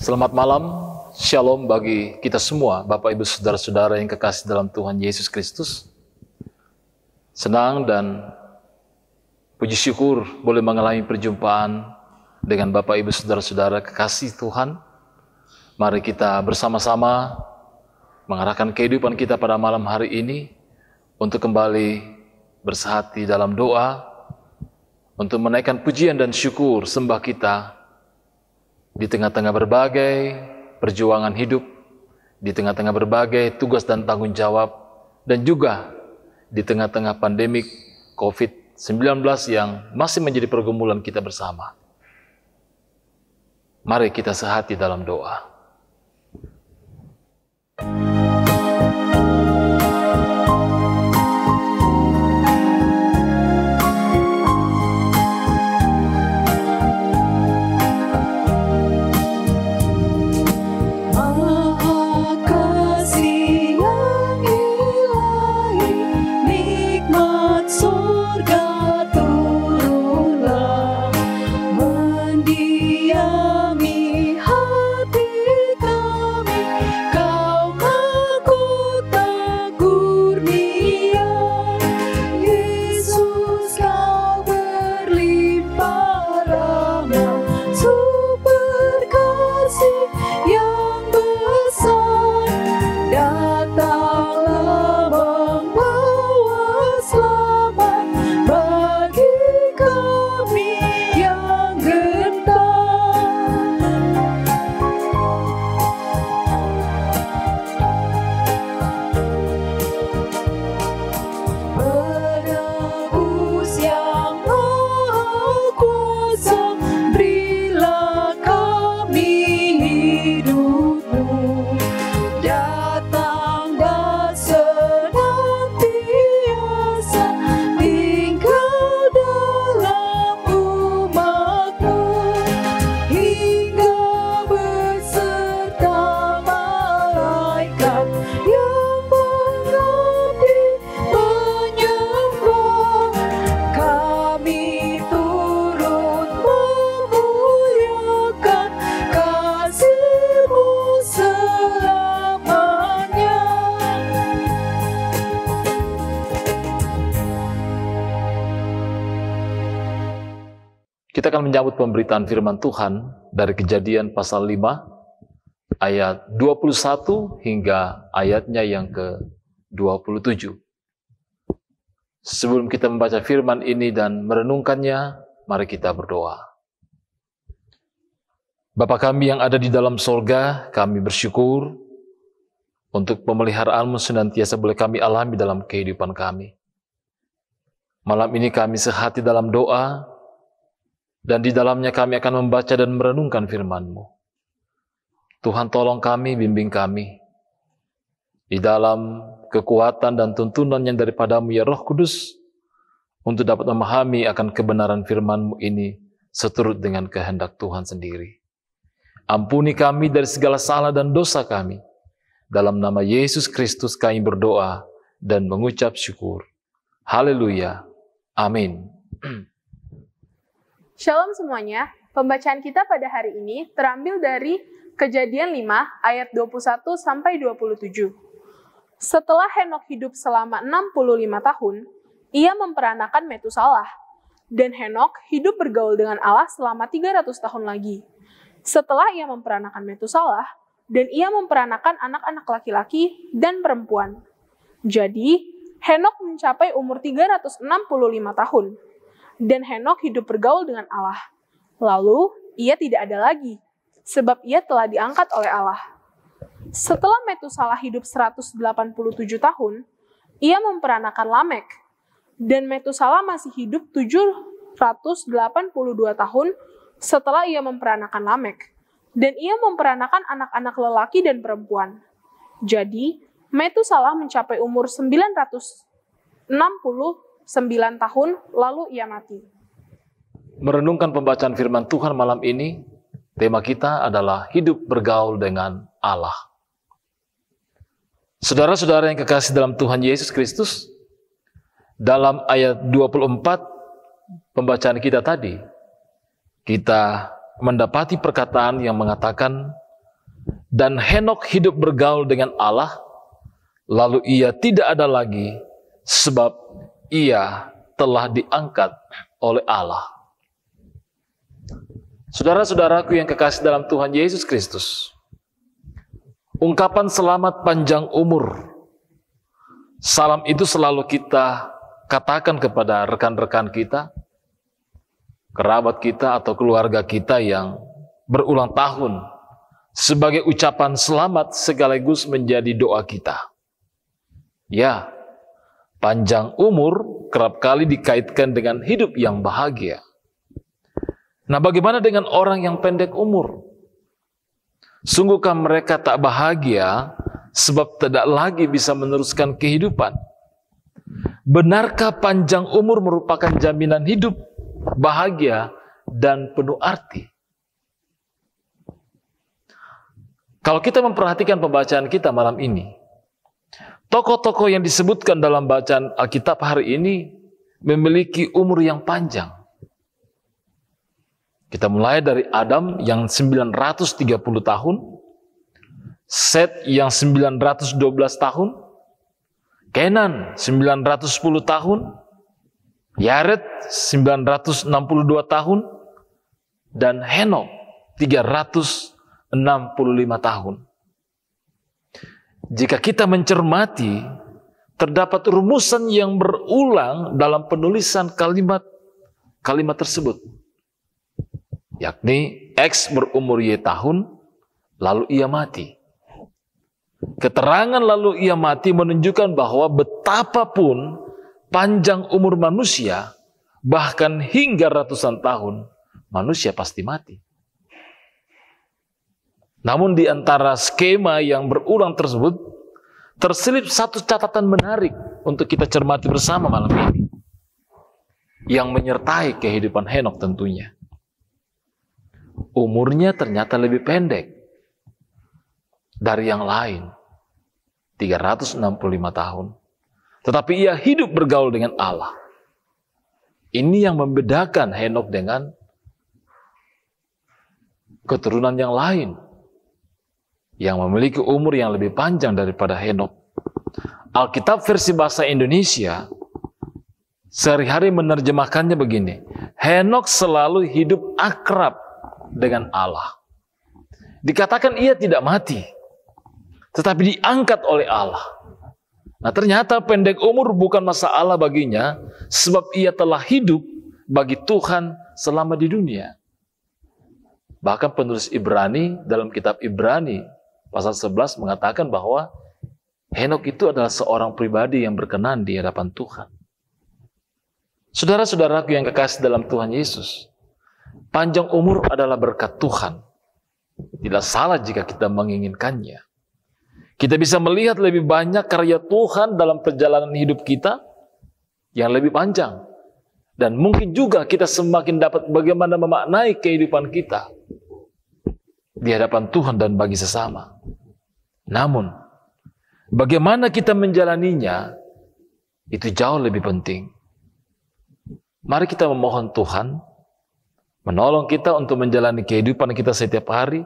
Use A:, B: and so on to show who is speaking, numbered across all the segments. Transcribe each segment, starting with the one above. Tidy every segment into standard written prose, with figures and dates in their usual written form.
A: Selamat malam, shalom bagi kita semua, Bapak Ibu Saudara-saudara yang kekasih dalam Tuhan Yesus Kristus. Senang dan puji syukur boleh mengalami perjumpaan dengan Bapak Ibu Saudara-saudara kekasih Tuhan. Mari kita bersama-sama mengarahkan kehidupan kita pada malam hari ini untuk kembali bersehati dalam doa, untuk menaikkan pujian dan syukur sembah kita di tengah-tengah berbagai perjuangan hidup, di tengah-tengah berbagai tugas dan tanggung jawab, dan juga di tengah-tengah pandemik COVID-19 yang masih menjadi pergumulan kita bersama. Mari kita sehati dalam doa. Kita akan menyambut pemberitaan firman Tuhan dari Kejadian pasal 5 ayat 21 hingga ayatnya yang ke-27. Sebelum kita membaca firman ini dan merenungkannya, mari kita berdoa. Bapa kami yang ada di dalam sorga, kami bersyukur untuk pemeliharaan-Mu senantiasa boleh kami alami dalam kehidupan kami. Malam ini kami sehati dalam doa, dan di dalamnya kami akan membaca dan merenungkan firman-Mu. Tuhan tolong kami, bimbing kami. Di dalam kekuatan dan tuntunan yang daripada-Mu ya Roh Kudus, untuk dapat memahami akan kebenaran firman-Mu ini seturut dengan kehendak Tuhan sendiri. Ampuni kami dari segala salah dan dosa kami. Dalam nama Yesus Kristus kami berdoa dan mengucap syukur. Haleluya. Amin.
B: Shalom semuanya, pembacaan kita pada hari ini terambil dari Kejadian 5 ayat 21 sampai 27. Setelah Henokh hidup selama 65 tahun, ia memperanakan Metusalah. Dan Henokh hidup bergaul dengan Allah selama 300 tahun lagi. Setelah ia memperanakan Metusalah, dan ia memperanakan anak-anak laki-laki dan perempuan. Jadi, Henokh mencapai umur 365 tahun. Dan Henokh hidup bergaul dengan Allah. Lalu, ia tidak ada lagi, sebab ia telah diangkat oleh Allah. Setelah Metusalah hidup 187 tahun, ia memperanakan Lamek. Dan Metusalah masih hidup 782 tahun setelah ia memperanakan Lamek. Dan ia memperanakan anak-anak lelaki dan perempuan. Jadi, Metusalah mencapai umur 969 tahun, lalu ia mati.
A: Merenungkan pembacaan firman Tuhan malam ini, tema kita adalah hidup bergaul dengan Allah. Saudara-saudara yang kekasih dalam Tuhan Yesus Kristus, dalam ayat 24 pembacaan kita tadi, kita mendapati perkataan yang mengatakan Dan Henokh hidup bergaul dengan Allah, lalu ia tidak ada lagi, sebab ia telah diangkat oleh Allah. Saudara-saudaraku yang kekasih dalam Tuhan Yesus Kristus, ungkapan selamat panjang umur, salam itu selalu kita katakan kepada rekan-rekan kita, kerabat kita atau keluarga kita yang berulang tahun, sebagai ucapan selamat sekaligus menjadi doa kita. Ya, panjang umur kerap kali dikaitkan dengan hidup yang bahagia. Nah, bagaimana dengan orang yang pendek umur? Sungguhkah mereka tak bahagia sebab tidak lagi bisa meneruskan kehidupan? Benarkah panjang umur merupakan jaminan hidup, bahagia, dan penuh arti? Kalau kita memperhatikan pembacaan kita malam ini, tokoh-tokoh yang disebutkan dalam bacaan Alkitab hari ini memiliki umur yang panjang. Kita mulai dari Adam yang 930 tahun, Set yang 912 tahun, Kenan 910 tahun, Yared 962 tahun, dan Henokh 365 tahun. Jika kita mencermati, terdapat rumusan yang berulang dalam penulisan kalimat tersebut, yakni X berumur Y tahun, lalu ia mati. Keterangan lalu ia mati menunjukkan bahwa betapapun panjang umur manusia, bahkan hingga ratusan tahun, manusia pasti mati. Namun di antara skema yang berulang tersebut, terselip satu catatan menarik untuk kita cermati bersama malam ini, yang menyertai kehidupan Henokh tentunya. Umurnya ternyata lebih pendek dari yang lain, 365 tahun. Tetapi ia hidup bergaul dengan Allah. Ini yang membedakan Henokh dengan keturunan yang lain, yang memiliki umur yang lebih panjang daripada Henokh. Alkitab versi bahasa Indonesia sehari-hari menerjemahkannya begini: Henokh selalu hidup akrab dengan Allah. Dikatakan ia tidak mati, tetapi diangkat oleh Allah. Nah, ternyata pendek umur bukan masalah baginya, sebab ia telah hidup bagi Tuhan selama di dunia. Bahkan penulis Ibrani dalam kitab Ibrani pasal 11 mengatakan bahwa Henokh itu adalah seorang pribadi yang berkenan di hadapan Tuhan. Saudara-saudaraku yang kekasih dalam Tuhan Yesus, panjang umur adalah berkat Tuhan. Tidak salah jika kita menginginkannya. Kita bisa melihat lebih banyak karya Tuhan dalam perjalanan hidup kita yang lebih panjang. Dan mungkin juga kita semakin dapat bagaimana memaknai kehidupan kita di hadapan Tuhan dan bagi sesama. Namun, bagaimana kita menjalaninya, itu jauh lebih penting. Mari kita memohon Tuhan menolong kita untuk menjalani kehidupan kita setiap hari,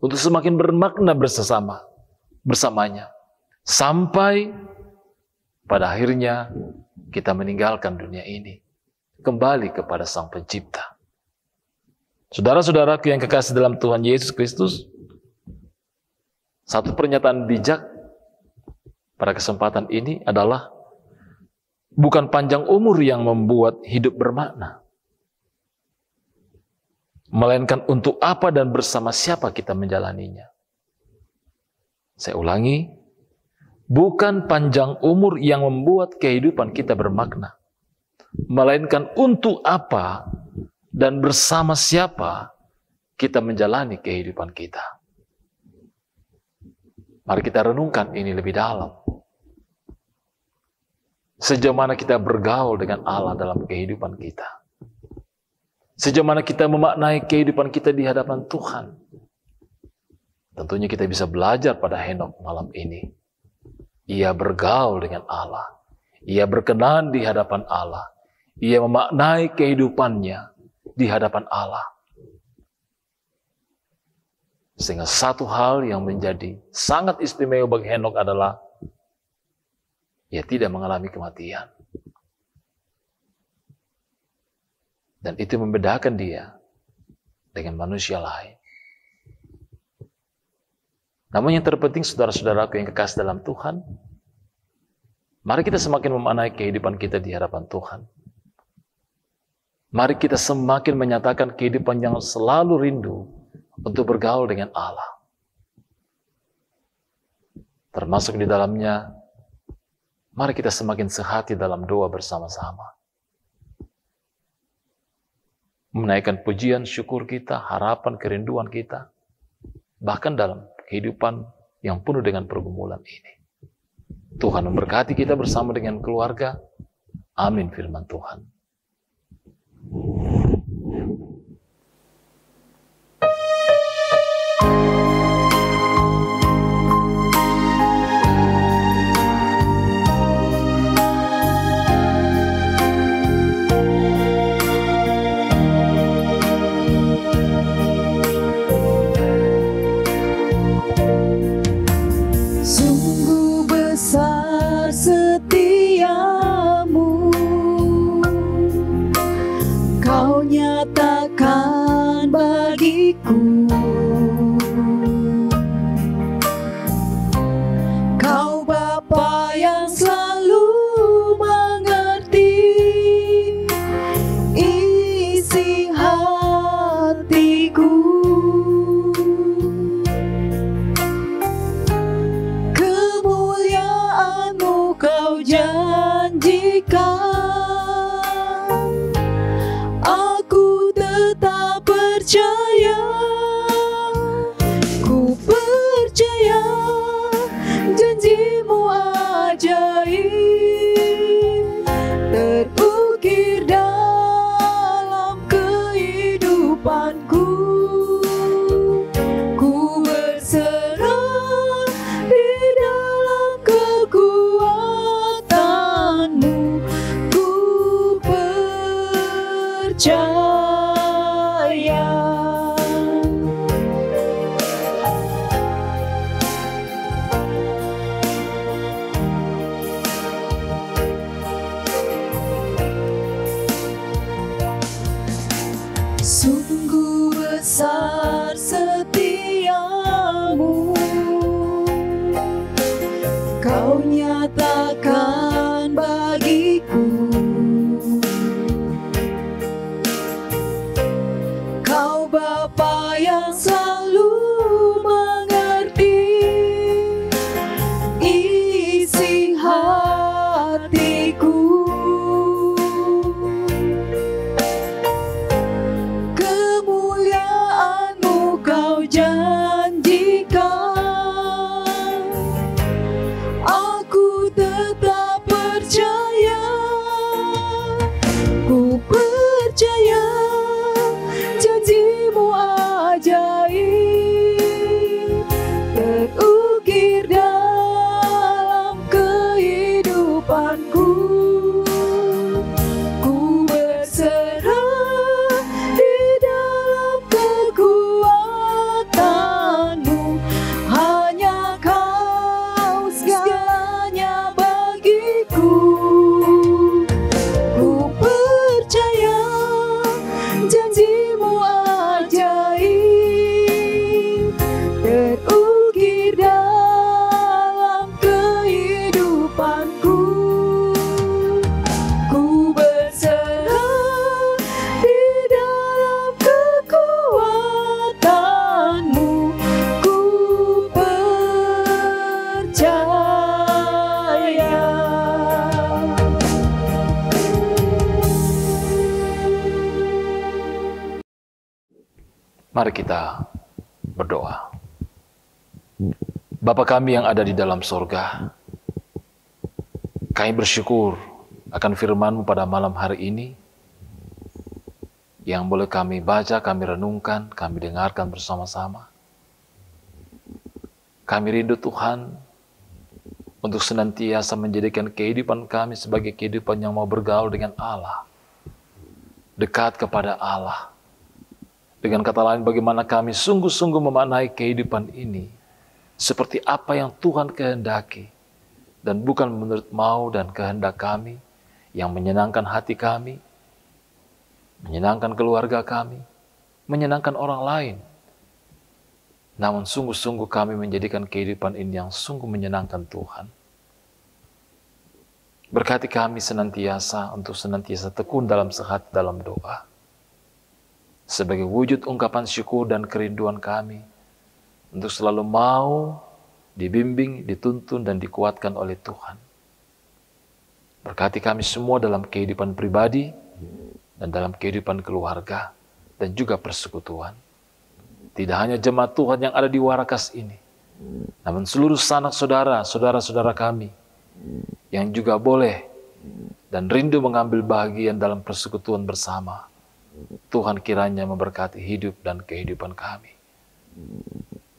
A: untuk semakin bermakna bersamanya, sampai pada akhirnya kita meninggalkan dunia ini, kembali kepada Sang Pencipta. Saudara-saudaraku yang kekasih dalam Tuhan Yesus Kristus, satu pernyataan bijak pada kesempatan ini adalah bukan panjang umur yang membuat hidup bermakna, melainkan untuk apa dan bersama siapa kita menjalaninya. Saya ulangi, bukan panjang umur yang membuat kehidupan kita bermakna, melainkan untuk apa dan bersama siapa kita menjalani kehidupan kita. Mari kita renungkan ini lebih dalam. Sejauh mana kita bergaul dengan Allah dalam kehidupan kita. Sejauh mana kita memaknai kehidupan kita di hadapan Tuhan. Tentunya kita bisa belajar pada Henokh malam ini. Ia bergaul dengan Allah. Ia berkenan di hadapan Allah. Ia memaknai kehidupannya di hadapan Allah. Sehingga satu hal yang menjadi sangat istimewa bagi Henokh adalah ia tidak mengalami kematian. Dan itu membedakan dia dengan manusia lain. Namun yang terpenting saudara-saudaraku yang kekasih dalam Tuhan, mari kita semakin memaknai kehidupan kita di hadapan Tuhan. Mari kita semakin menyatakan kehidupan yang selalu rindu untuk bergaul dengan Allah. Termasuk di dalamnya, mari kita semakin sehati dalam doa bersama-sama. Menaikkan pujian, syukur kita, harapan, kerinduan kita, bahkan dalam kehidupan yang penuh dengan pergumulan ini. Tuhan memberkati kita bersama dengan keluarga. Amin firman Tuhan. Mari kita berdoa. Bapa kami yang ada di dalam sorga, kami bersyukur akan firman-Mu pada malam hari ini, yang boleh kami baca, kami renungkan, kami dengarkan bersama-sama. Kami rindu Tuhan untuk senantiasa menjadikan kehidupan kami sebagai kehidupan yang mau bergaul dengan Allah, dekat kepada Allah, Dengan kata lain, bagaimana kami sungguh-sungguh memaknai kehidupan ini seperti apa yang Tuhan kehendaki, dan bukan menurut mau dan kehendak kami yang menyenangkan hati kami, menyenangkan keluarga kami, menyenangkan orang lain. Namun sungguh-sungguh kami menjadikan kehidupan ini yang sungguh menyenangkan Tuhan. Berkati kami senantiasa untuk senantiasa tekun dalam sehat dalam doa. Sebagai wujud ungkapan syukur dan kerinduan kami untuk selalu mau dibimbing, dituntun, dan dikuatkan oleh Tuhan. Berkati kami semua dalam kehidupan pribadi dan dalam kehidupan keluarga dan juga persekutuan. Tidak hanya jemaat Tuhan yang ada di Warakas ini, namun seluruh sanak saudara, saudara-saudara kami yang juga boleh dan rindu mengambil bagian dalam persekutuan bersama. Tuhan kiranya memberkati hidup dan kehidupan kami.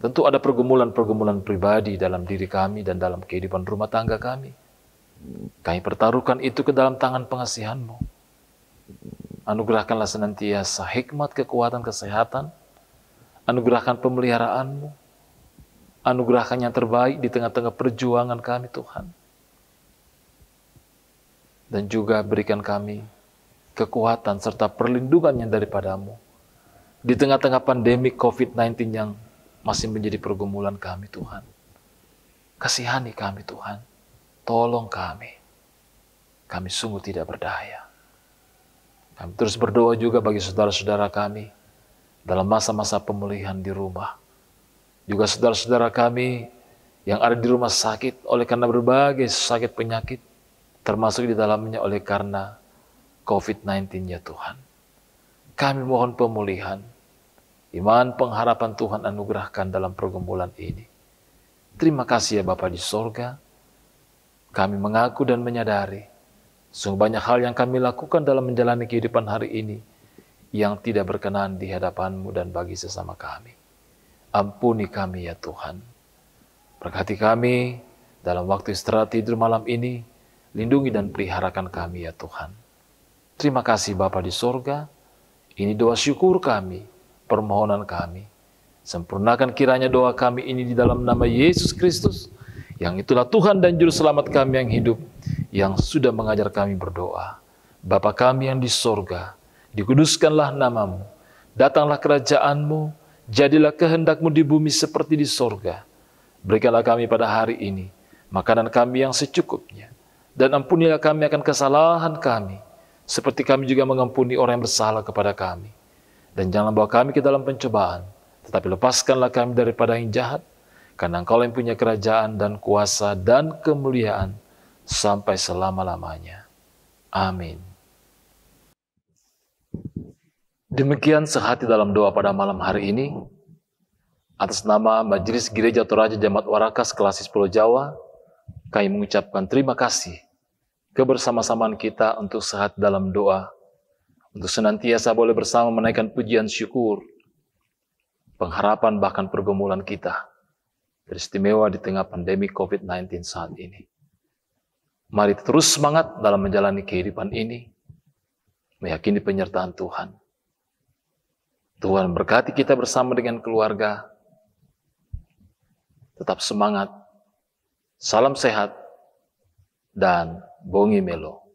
A: Tentu ada pergumulan-pergumulan pribadi dalam diri kami dan dalam kehidupan rumah tangga kami. Kami pertaruhkan itu ke dalam tangan pengasihan-Mu. Anugerahkanlah senantiasa hikmat, kekuatan, kesehatan. Anugerahkan pemeliharaan-Mu. Anugerahkan yang terbaik di tengah-tengah perjuangan kami, Tuhan. Dan juga berikan kami kekuatan serta perlindungan yang daripada-Mu di tengah-tengah pandemi COVID-19 yang masih menjadi pergumulan kami, Tuhan. Kasihani kami, Tuhan. Tolong kami. Kami sungguh tidak berdaya. Kami terus berdoa juga bagi saudara-saudara kami dalam masa-masa pemulihan di rumah. Juga saudara-saudara kami yang ada di rumah sakit oleh karena berbagai sakit penyakit, termasuk di dalamnya oleh karena COVID-19 ya Tuhan. Kami mohon pemulihan, iman, pengharapan Tuhan anugerahkan dalam pergumulan ini. Terima kasih ya Bapa di sorga. Kami mengaku dan menyadari, sungguh banyak hal yang kami lakukan dalam menjalani kehidupan hari ini yang tidak berkenan di hadapan-Mu dan bagi sesama kami. Ampuni kami ya Tuhan. Berkati kami dalam waktu istirahat tidur malam ini, lindungi dan peliharakan kami ya Tuhan. Terima kasih Bapa di sorga. Ini doa syukur kami, permohonan kami. Sempurnakan kiranya doa kami ini di dalam nama Yesus Kristus, yang itulah Tuhan dan Juru Selamat kami yang hidup, yang sudah mengajar kami berdoa. Bapa kami yang di sorga, dikuduskanlah nama-Mu, datanglah kerajaan-Mu, jadilah kehendak-Mu di bumi seperti di sorga. Berikanlah kami pada hari ini makanan kami yang secukupnya, dan ampunilah kami akan kesalahan kami, seperti kami juga mengampuni orang yang bersalah kepada kami. Dan jangan bawa kami ke dalam pencobaan, tetapi lepaskanlah kami daripada yang jahat, karena Engkau yang punya kerajaan dan kuasa dan kemuliaan sampai selama-lamanya. Amin. Demikian sehati dalam doa pada malam hari ini. Atas nama Majelis Gereja Toraja Jemaat Warakas Klasis Pulau Jawa, kami mengucapkan terima kasih kebersama-samaan kita untuk sehat dalam doa, untuk senantiasa boleh bersama menaikkan pujian syukur, pengharapan bahkan pergumulan kita, teristimewa di tengah pandemi COVID-19 saat ini. Mari terus semangat dalam menjalani kehidupan ini, meyakini penyertaan Tuhan. Tuhan berkati kita bersama dengan keluarga. Tetap semangat, salam sehat, dan bongi melo.